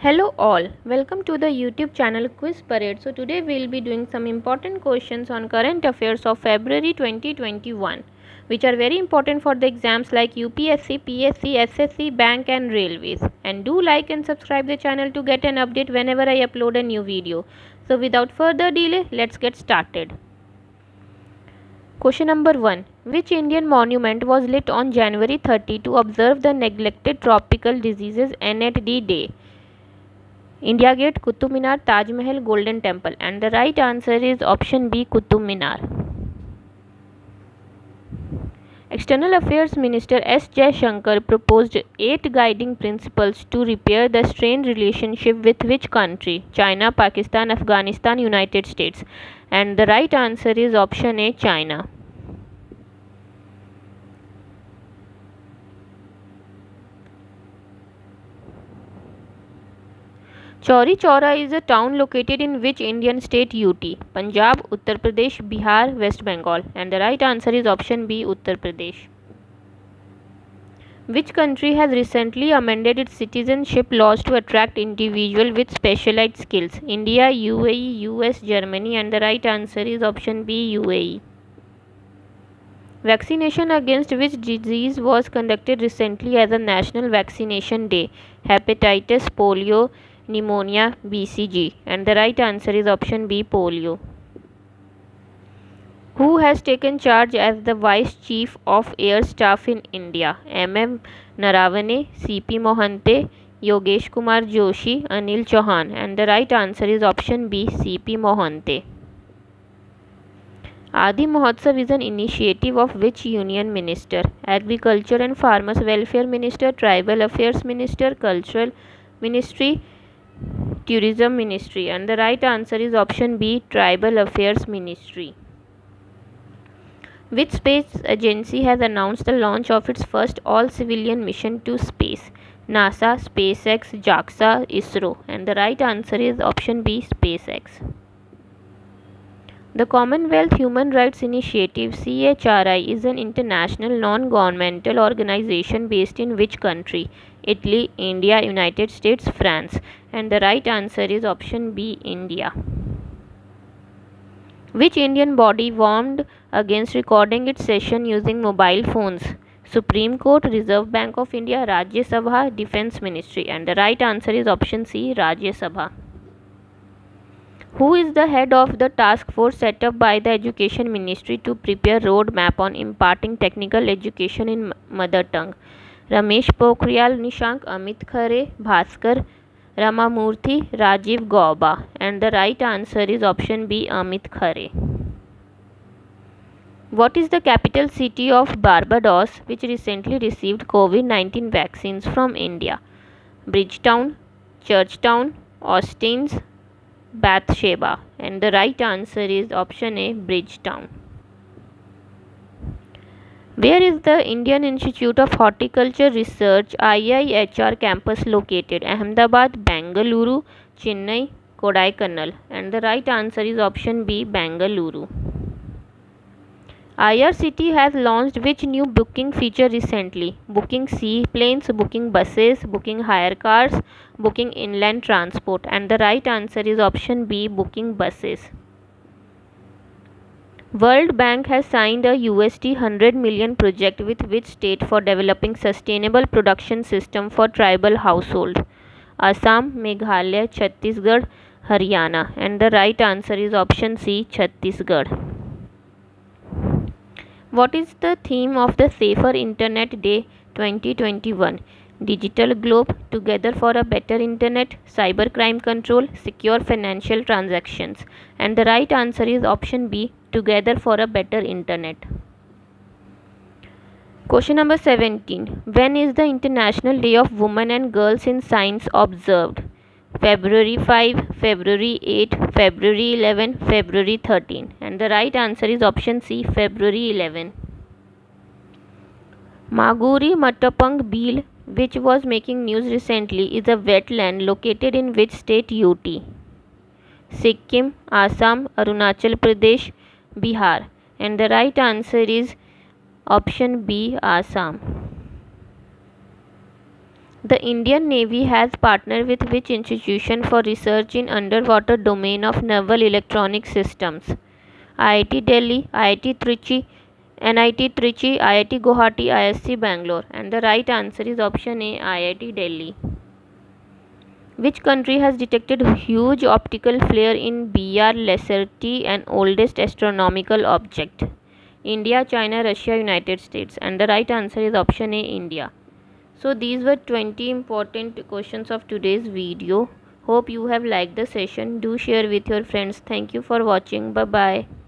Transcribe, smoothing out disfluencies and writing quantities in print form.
Hello all, welcome to the YouTube channel Quiz Parade. So today we will be doing some important questions on current affairs of February 2021 which are very important for the exams like UPSC, PSC, SSC, Bank and Railways. And do like and subscribe the channel to get an update whenever I upload a new video. So without further delay, let's get started. Question number 1. Which Indian monument was lit on January 30 to observe the Neglected Tropical Diseases NATD Day? India Gate, Qutub Minar, Taj Mahal, Golden Temple, and the right answer is option B, Qutub Minar. External Affairs Minister S. Jaishankar proposed 8 guiding principles to repair the strained relationship with which country? China, Pakistan, Afghanistan, United States. And the right answer is option A, China. Chauri Chaura is a town located in which Indian state? UT, Punjab, Uttar Pradesh, Bihar, West Bengal. And the right answer is option B, Uttar Pradesh. Which country has recently amended its citizenship laws to attract individuals with specialized skills? India, UAE, US, Germany. And the right answer is option B, UAE. Vaccination against which disease was conducted recently as a National Vaccination Day? Hepatitis, polio, pneumonia, BCG. And the right answer is option B, polio. Who has taken charge as the Vice Chief of Air Staff in India? M. Naravane, C.P. Mohante, Yogesh Kumar Joshi, Anil Chauhan. And the right answer is option B, C.P. Mohante. Adi Mahotsav is an initiative of which union minister? Agriculture and Farmers Welfare Minister, Tribal Affairs Minister, Cultural Ministry, Tourism Ministry. And the right answer is option B, Tribal Affairs Ministry. Which space agency has announced the launch of its first all-civilian mission to space? NASA, SpaceX, JAXA, ISRO. And the right answer is option B, SpaceX. The Commonwealth Human Rights Initiative (CHRI) is an international non-governmental organization based in which country? Italy, India, United States, France. And the right answer is option B, India. Which Indian body warned against recording its session using mobile phones? Supreme Court, Reserve Bank of India, Rajya Sabha, Defence Ministry. And the right answer is option C, Rajya Sabha. Who is the head of the task force set up by the Education Ministry to prepare roadmap on imparting technical education in mother tongue? Ramesh Pokhriyal Nishank, Amit Khare, Bhaskar Ramamurthy, Rajiv Gauba. And the right answer is option B, Amit Khare. What is the capital city of Barbados, which recently received COVID-19 vaccines from India? Bridgetown, Churchtown, Austin's, Bathsheba. And the right answer is option A, Bridgetown. Where is the Indian Institute of Horticulture Research IIHR campus located? Ahmedabad, Bengaluru, Chennai, Kodaikanal. And the right answer is option B, Bengaluru. IRCT has launched which new booking feature recently? Booking seaplanes, booking buses, booking hire cars, booking inland transport. And the right answer is option B, booking buses. World Bank has signed a $100 million project with which state for developing sustainable production system for tribal household? Assam, Meghalaya, Chhattisgarh, Haryana. And the right answer is option C, Chhattisgarh. What is the theme of the Safer Internet Day 2021? Digital Globe, Together for a Better Internet, Cybercrime Control, Secure Financial Transactions. And the right answer is option B, Together for a Better Internet. Question number 17. When is the International Day of Women and Girls in Science observed? February 5, February 8, February 11, February 13. And the right answer is option C, February 11. Maguri Mattapang Beel, which was making news recently, is a wetland located in which state? UT, Sikkim, Assam, Arunachal Pradesh, Bihar. And the right answer is option B, Assam. The Indian Navy has partnered with which institution for research in underwater domain of naval electronic systems? IIT Delhi, IIT Trichy, NIT Trichy, IIT Guwahati, ISC Bangalore. And the right answer is option A, IIT Delhi. Which country has detected huge optical flare in BR Lacerti, an oldest astronomical object? India, China, Russia, United States. And the right answer is option A, India. So these were 20 important questions of today's video. Hope you have liked the session. Do share with your friends. Thank you for watching. Bye bye.